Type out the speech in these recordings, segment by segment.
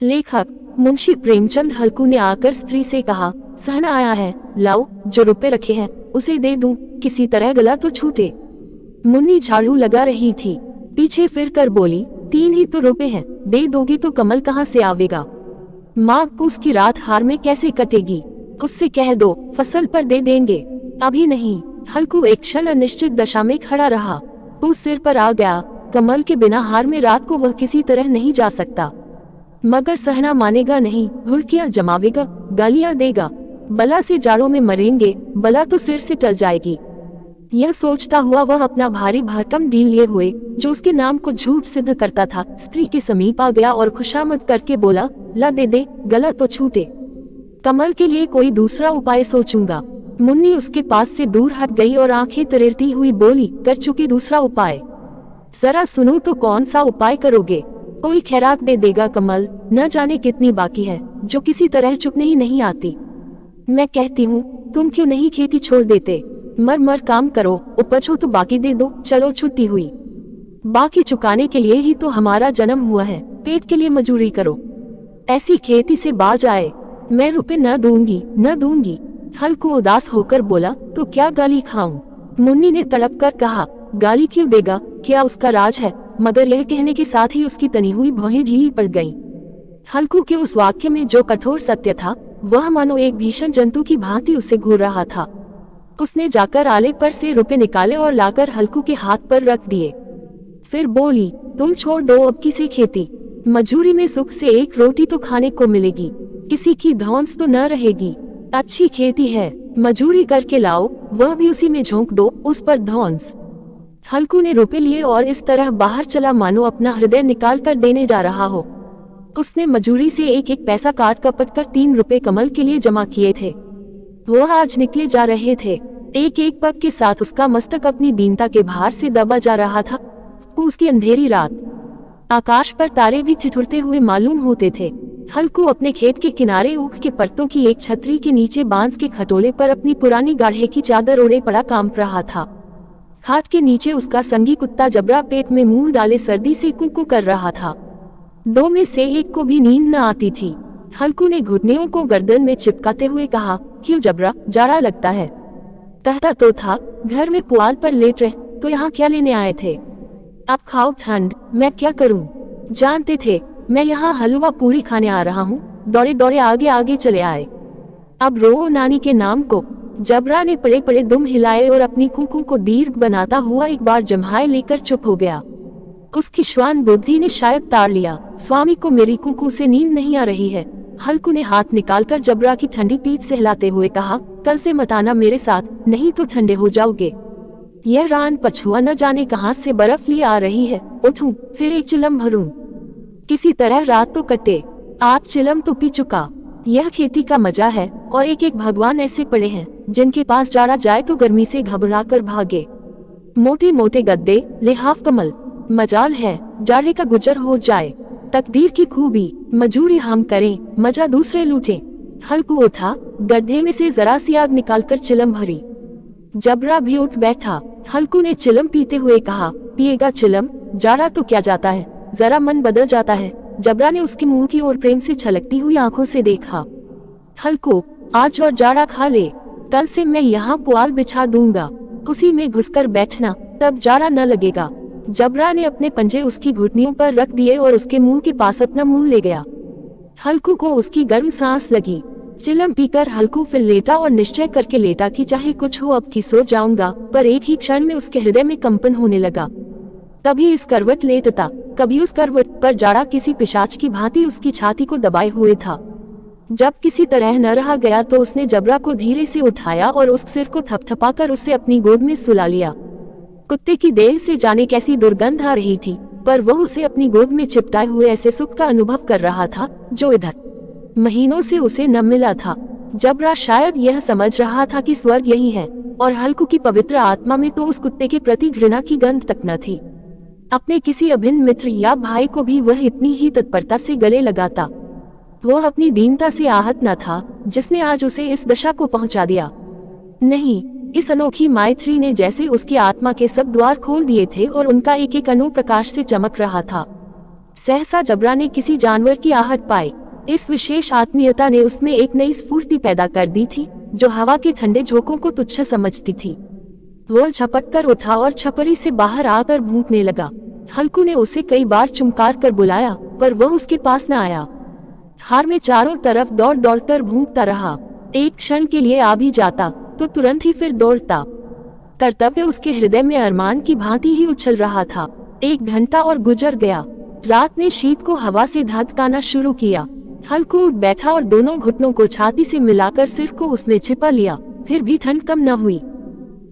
लेखक मुंशी प्रेमचंद हल्कू ने आकर स्त्री से कहा, सहना आया है, लाओ जो रुपए रखे हैं उसे दे दूं, किसी तरह गला तो छूटे। मुन्नी झाड़ू लगा रही थी, पीछे फिर कर बोली, 3 ही तो रुपए हैं, दे दोगी तो कमल कहाँ से आवेगा। माँ उसकी रात हार में कैसे कटेगी, उससे कह दो फसल पर दे देंगे। अभी नहीं। हल्कू एक क्षण अनिश्चित दशा में खड़ा रहा। वो सिर पर आ गया, कमल के बिना हार में रात को वह किसी तरह नहीं जा सकता। मगर सहना मानेगा नहीं, घुड़कियां जमावेगा, गालियां देगा। बला से जाड़ों में मरेंगे, बला तो सिर से टल जाएगी। यह सोचता हुआ वह अपना भारी भरकम डील लिए हुए, जो उसके नाम को झूठ सिद्ध करता था, स्त्री के समीप आ गया और खुशामद करके बोला, ला दे दे, गला तो छूटे। कमल के लिए कोई दूसरा उपाय सोचूंगा। मुन्नी उसके पास से दूर हट गई और आंखें तरेरती हुई बोली, कर चुकी दूसरा उपाय। जरा सुनो तो कौन सा उपाय करोगे। कोई खैरात दे देगा कमल, न जाने कितनी बाकी है, जो किसी तरह चुकने ही नहीं आती। मैं कहती हूँ, तुम क्यों नहीं खेती छोड़ देते, मर मर काम करो, उपज हो तो बाकी दे दो, चलो छुट्टी हुई। बाकी चुकाने के लिए ही तो हमारा जन्म हुआ है, पेट के लिए मजूरी करो। ऐसी खेती से बाज आए, मैं रुपए न दूंगी, न दूंगी। हल्कू उदास होकर बोला, तो क्या गाली खाऊं। मुन्नी ने तड़प कर कहा, गाली क्यों देगा, क्या उसका राज है। मगर यह कहने के साथ ही उसकी तनी हुई भौहें ढीली पड़ गईं। हल्कू के उस वाक्य में जो कठोर सत्य था, वह मानो एक भीषण जंतु की भांति उसे घूर रहा था। उसने जाकर आले पर से रुपए निकाले और लाकर हल्कू के हाथ पर रख दिए। फिर बोली, तुम छोड़ दो अब किसी खेती, मजूरी में सुख से एक रोटी तो खाने को मिलेगी, किसी की धौंस तो न रहेगी। अच्छी खेती है, मजूरी करके लाओ, वह भी उसी में झोंक दो, उस पर धौंस। हल्कू ने रुपए लिए और इस तरह बाहर चला मानो अपना हृदय निकाल कर देने जा रहा हो। उसने मजूरी से एक एक पैसा काट कपट कर 3 रुपए कमल के लिए जमा किए थे। वह आज निकले जा रहे थे। एक एक पग के साथ उसका मस्तक अपनी दीनता के भार से दबा जा रहा था। उसकी अंधेरी रात, आकाश पर तारे भी ठिठुरते हुए मालूम होते थे। हल्कू अपने खेत के किनारे ऊख के पत्तों की एक छतरी के नीचे बांस के खटोले पर अपनी पुरानी गाढ़े की चादर ओढ़े पड़ा कांप रहा था। खाट के नीचे उसका संगी कुत्ता जबरा पेट में मुंह डाले सर्दी से कुकू कर रहा था। 2 में से एक को भी नींद न आती थी। हल्कू ने घुटनों को गर्दन में चिपकाते हुए कहा, क्यों जबरा, जाड़ा लगता है। कहता तो था, घर में पुआल पर लेट रहे, तो यहाँ क्या लेने आए थे। अब खाओ ठंड, मैं क्या करूं। जानते थे मैं यहाँ हलवा पूरी खाने आ रहा हूँ, दौड़े दौड़े आगे आगे चले आए। अब रो नानी के नाम को। जबरा ने पड़े पड़े दुम हिलाए और अपनी कुकू को दीर्घ बनाता हुआ एक बार जम्हाए लेकर चुप हो गया। उसकी श्वान बुद्धि ने शायद ताड़ लिया, स्वामी को मेरी कुकू से नींद नहीं आ रही है। हल्कू ने हाथ निकालकर जबरा की ठंडी पीठ से हिलाते हुए कहा, कल से मत आना मेरे साथ, नहीं तो ठंडे हो जाओगे। यह रान पछुआ न जाने कहां से बर्फ लिए आ रही है। उठूं, फिर एक चिलम भरूं, किसी तरह रात तो कटे। आज चिलम तो पी चुका। यह खेती का मजा है, और एक एक भगवान ऐसे पड़े हैं जिनके पास जाड़ा जाए तो गर्मी से घबरा कर भागे। मोटे मोटे गद्दे, लिहाफ कमल, मजाल है जाड़े का गुजर हो जाए। तकदीर की खूबी, मजूरी हम करें, मजा दूसरे लूटें। हल्कू उठा, गड्ढे में से जरा सी आग निकालकर चिलम भरी। जबरा भी उठ बैठा। हल्कू ने चिलम पीते हुए कहा, पिएगा चिलम, जाड़ा तो क्या जाता है, जरा मन बदल जाता है। जबरा ने उसके मुंह की ओर प्रेम से छलकती हुई आंखों से देखा। हल्कू, आज और जाड़ा खा ले, कल से मैं यहाँ पुआल बिछा दूंगा, उसी में घुसकर बैठना, तब जाड़ा न लगेगा। जबरा ने अपने पंजे उसकी घुटनियों पर रख दिए और उसके मुंह के पास अपना मुंह ले गया। हल्कू को उसकी गर्म सांस लगी। चिलम पीकर हल्कू फिर लेटा और निश्चय करके लेटा कि चाहे कुछ हो अब की सो जाऊंगा, पर एक ही क्षण में उसके हृदय में कंपन होने लगा। कभी इस करवट लेटता, कभी उस करवट पर जाड़ा किसी पिशाच की भांति उसकी छाती को दबाए हुए था। जब किसी तरह न रहा गया तो उसने जबरा को धीरे से उठाया और उस सिर को थपथपाकर उसे अपनी गोद में सुला लिया। कुत्ते की देह से जाने कैसी दुर्गंध आ रही थी, पर वह उसे अपनी गोद में चिपटाए हुए ऐसे सुख का अनुभव कर रहा था जो इधर महीनों से उसे न मिला था। जबरा शायद यह समझ रहा था कि स्वर्ग यही है, और हल्कू की पवित्र आत्मा में तो उस कुत्ते के प्रति घृणा की गंध तक न थी। अपने किसी अभिन्न मित्र या भाई को भी वह इतनी ही तत्परता से गले लगाता। वह अपनी दीनता से आहत न था जिसने आज उसे इस दशा को पहुंचा दिया। नहीं, इस अनोखी मैत्री ने जैसे उसकी आत्मा के सब द्वार खोल दिए थे और उनका एक एक अणु प्रकाश से चमक रहा था। सहसा जबरा ने किसी जानवर की आहट पाई। इस विशेष आत्मीयता ने उसमें एक नई स्फूर्ति पैदा कर दी थी, जो हवा के ठंडे झोंकों को तुच्छ समझती थी। वो झपट कर उठा और छपरी से बाहर आकर भूंकने लगा। हल्कू ने उसे कई बार चुमकार कर बुलाया, पर वह उसके पास न आया। हार में चारों तरफ दौड़ दौड़ कर भूंकता रहा। एक क्षण के लिए आ भी जाता तो तुरंत ही फिर दौड़ता। कर्तव्य उसके हृदय में अरमान की भांति ही उछल रहा था। 1 घंटा और गुजर गया। रात ने शीत को हवा से धधकाना शुरू किया। हल्कू उठ बैठा और दोनों घुटनों को छाती से मिलाकर सिर को उसने छिपा लिया। फिर भी ठंड कम न हुई।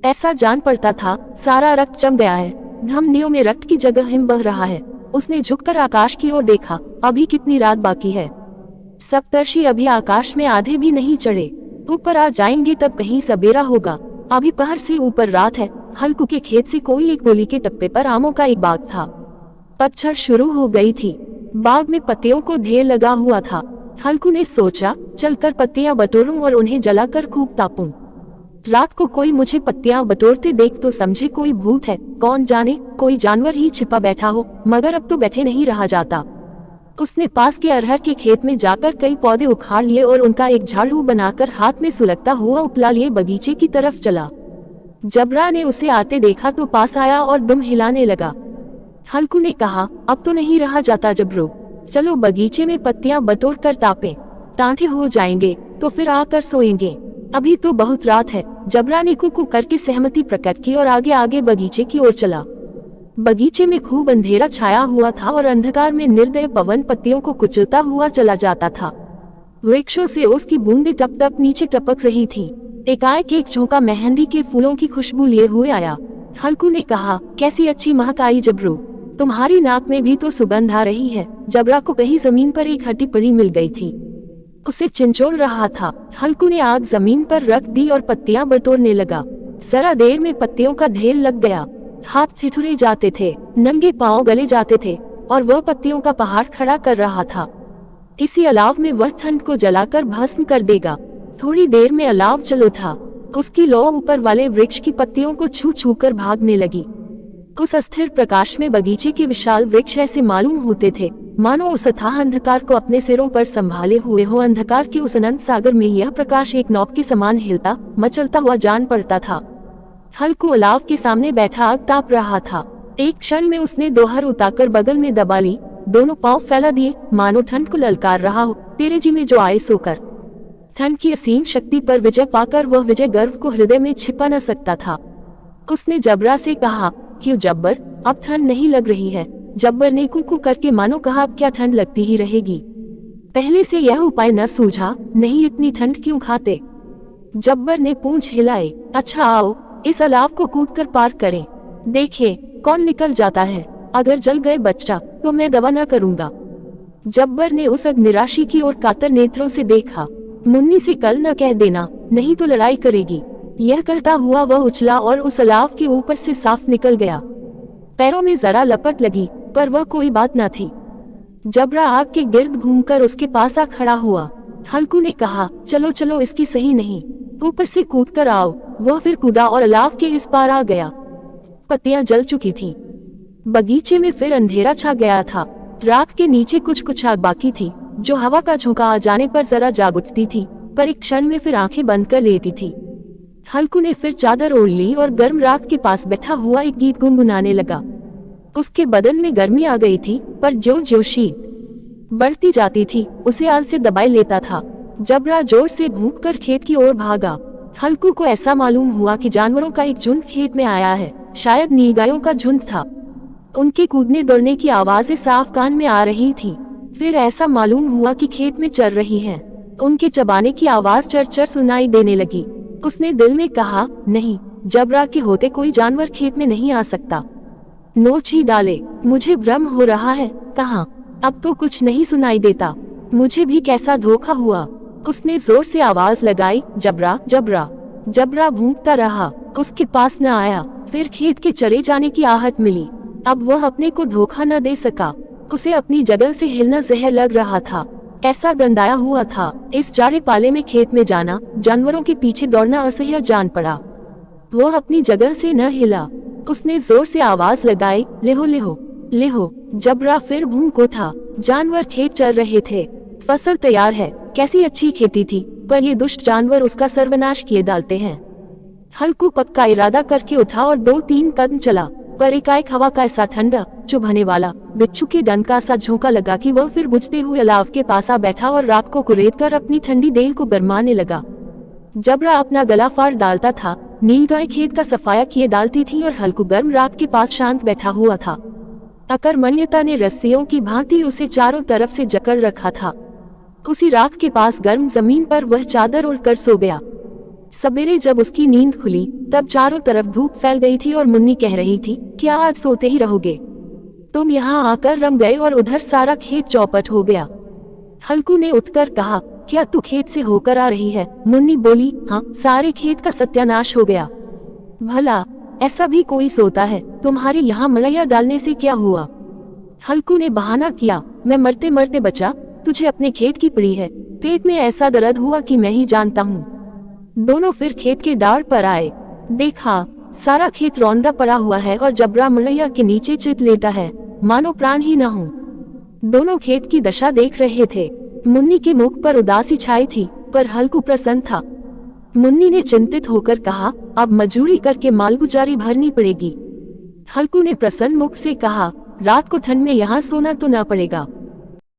ऐसा जान पड़ता था सारा रक्त जम गया है, धमनियों में रक्त की जगह हिम बह रहा है। उसने झुककर आकाश की ओर देखा। अभी कितनी रात बाकी है। सप्तर्षि अभी आकाश में आधे भी नहीं चढ़े। ऊपर आ जाएंगे तब कहीं सबेरा होगा। अभी पहर से ऊपर रात है। हल्कू के खेत से कोई एक गोली के टप्पे पर आमों का एक बाग था। पतझड़ शुरू हो गई थी। बाग में पत्तियों को ढेर लगा हुआ था। हल्कू ने सोचा, चलकर पत्तियां बटोरूं और उन्हें जलाकर खूब तापूं। रात को कोई मुझे पत्तियां बटोरते देख तो समझे कोई भूत है, कौन जाने कोई जानवर ही छिपा बैठा हो। मगर अब तो बैठे नहीं रहा जाता। उसने पास के अरहर के खेत में जाकर कई पौधे उखाड़ लिए और उनका एक झाड़ू बनाकर हाथ में सुलगता हुआ उपला लिए बगीचे की तरफ चला। जबरा ने उसे आते देखा तो पास आया और दुम हिलाने लगा। हल्कू ने कहा, अब तो नहीं रहा जाता जबरो, चलो बगीचे में पत्तियां बटोर कर तापें। टांठे हो जाएंगे तो फिर आकर सोएंगे। अभी तो बहुत रात है। जबरा ने कुकू करके सहमति प्रकट की और आगे आगे बगीचे की ओर चला। बगीचे में खूब अंधेरा छाया हुआ था और अंधकार में निर्दय पवन पत्तियों को कुचलता हुआ चला जाता था। वृक्षों से उसकी बूंदें टप टप नीचे टपक रही थी। एकाएक एक झोंका मेहंदी के फूलों की खुशबू लिए हुए आया। हल्कू ने कहा, कैसी अच्छी महक आई जबरू, तुम्हारी नाक में भी तो सुगंध आ रही है। जबरा को कहीं जमीन पर एक हड्डी पड़ी मिल गई थी। उसे चिंचोड़ रहा था। हल्कू ने आग जमीन पर रख दी और पत्तियां बटोरने लगा। जरा देर में पत्तियों का ढेर लग गया। हाथ ठिठुरे जाते थे, नंगे पांव गले जाते थे और वह पत्तियों का पहाड़ खड़ा कर रहा था। इसी अलाव में वह ठंड को जलाकर भस्म कर देगा। थोड़ी देर में अलाव जल उठा। उसकी लौ ऊपर वाले वृक्ष की पत्तियों को छू छू कर भागने लगी। उस अस्थिर प्रकाश में बगीचे के विशाल वृक्ष ऐसे मालूम होते थे मानो उस अथाह अंधकार को अपने सिरों पर संभाले हुए हो। अंधकार के उस अनंत सागर में यह प्रकाश एक नौक के समान हिलता मचलता हुआ जान पड़ता था। हल्कू अलाव के सामने बैठा आग ताप रहा था। एक क्षण में उसने दोहर उताकर बगल में दबा ली, दोनों पांव फैला दिए मानो ठंड को ललकार रहा हो। तेरे जी में जो आए सोकर। ठंड की असीम शक्ति पर विजय पाकर वह विजय गर्व को हृदय में छिपा न सकता था। उसने जबरा से कहा, क्यों जब्बर, अब ठंड नहीं लग रही है? जब्बर ने कुकू करके मानो कहा, अब क्या ठंड लगती ही रहेगी। पहले से यह उपाय न सूझा, नहीं इतनी ठंड क्यों खाते? जब्बर ने पूंछ हिलाई। अच्छा आओ, इस अलाव को कूदकर पार करें, देखें कौन निकल जाता है। अगर जल गए बच्चा तो मैं दवा न करूंगा। जब्बर ने उस अग्निराशि की ओर कातर नेत्रों से देखा। मुन्नी से कल न कह देना, नहीं तो लड़ाई करेगी। यह कहता हुआ वह उछला और उस अलाव के ऊपर से साफ निकल गया। पैरों में जरा लपट लगी, पर वह कोई बात न थी। जबरा आग के गिर्द घूमकर उसके पास आ खड़ा हुआ। हल्कू ने कहा, चलो चलो, इसकी सही नहीं, ऊपर से कूद कर आओ। वह फिर कूदा और अलाव के इस पार आ गया। पत्तियां जल चुकी थीं। बगीचे में फिर अंधेरा छा गया था। रात के नीचे कुछ कुछ आग बाकी थी, जो हवा का झोंका आ जाने पर जरा जाग उठती थी, पर एक क्षण में फिर आंखें बंद कर लेती थी। हल्कू ने फिर चादर ओढ़ ली और गर्म राख के पास बैठा हुआ एक गीत गुनगुनाने लगा। उसके बदन में गर्मी आ गई थी, पर ज्यों ज्यों शीत बढ़ती जाती थी उसे आल से दबाए लेता था। जबरा जोर से भूंककर खेत की ओर भागा। हल्कू को ऐसा मालूम हुआ कि जानवरों का एक झुंड खेत में आया है। शायद नीलगायों का झुंड था। उनके कूदने दौड़ने की आवाजें साफ कान में आ रही थी। फिर ऐसा मालूम हुआ कि खेत में चर रही हैं। उनके चबाने की आवाज चरचर सुनाई देने लगी। उसने दिल में कहा, नहीं, जबरा के होते कोई जानवर खेत में नहीं आ सकता। नोच ही डाले, मुझे भ्रम हो रहा है। कहाँ, अब तो कुछ नहीं सुनाई देता। मुझे भी कैसा धोखा हुआ। उसने जोर से आवाज लगाई, जबरा जबरा। जबरा भूंकता रहा, उसके पास न आया। फिर खेत के चले जाने की आहट मिली। अब वह अपने को धोखा न दे सका। उसे अपनी जगह से हिलना जहर लग रहा था। ऐसा गंदाया हुआ था। इस जाड़े पाले में खेत में जाना, जानवरों के पीछे दौड़ना असह्य जान पड़ा। वह अपनी जगह से न हिला। उसने जोर से आवाज लगाई, लेहो लेहो। ले हो। जबरा फिर भूख उठा। जानवर खेत चर रहे थे। फसल तैयार है, कैसी अच्छी खेती थी, पर ये दुष्ट जानवर उसका सर्वनाश किए डालते हैं। हल्कू पक्का इरादा करके उठा और 2-3 कदम चला, पर एकाएक हवा का ऐसा ठंडा चुभने वाला बिच्छू के डंक का सा झोंका लगा कि वह फिर बुझते हुए अलाव के पास आ बैठा और राख को कुरेद कर अपनी ठंडी देह को गरमाने लगा। जबरा अपना गला फाड़ डालता था, नीलगाय खेत का सफाया किए डालती थी और हल्कू गर्म राख के पास शांत बैठा हुआ था। अकर्मण्यता ने रस्सियों की भांति उसे चारों तरफ से जकड़ रखा था। उसी राख के पास गर्म जमीन पर वह चादर ओढ़कर सो गया। सवेरे जब उसकी नींद खुली तब चारों तरफ धूप फैल गई थी और मुन्नी कह रही थी, क्या आज सोते ही रहोगे? तुम यहाँ आकर रम गए और उधर सारा खेत चौपट हो गया। हल्कू ने उठकर कहा, क्या तू खेत से होकर आ रही है? मुन्नी बोली, हाँ, सारे खेत का सत्यानाश हो गया। भला ऐसा भी कोई सोता है? तुम्हारे यहाँ मलैया डालने से क्या हुआ? हल्कू ने बहाना किया, मैं मरते मरते बचा, तुझे अपने खेत की पड़ी है। पेट में ऐसा दर्द हुआ कि मैं ही जानता हूँ। दोनों फिर खेत के डार पर आए। देखा, सारा खेत रौंदा पड़ा हुआ है और जबरा मलैया के नीचे चित लेटा है, मानो प्राण ही न हो। दोनों खेत की दशा देख रहे थे। मुन्नी के मुख पर उदासी छाई थी, पर हल्कू प्रसन्न था। मुन्नी ने चिंतित होकर कहा, अब मजूरी करके मालगुजारी भरनी पड़ेगी। हल्कू ने प्रसन्न मुख से कहा, रात को ठंड में यहाँ सोना तो न पड़ेगा।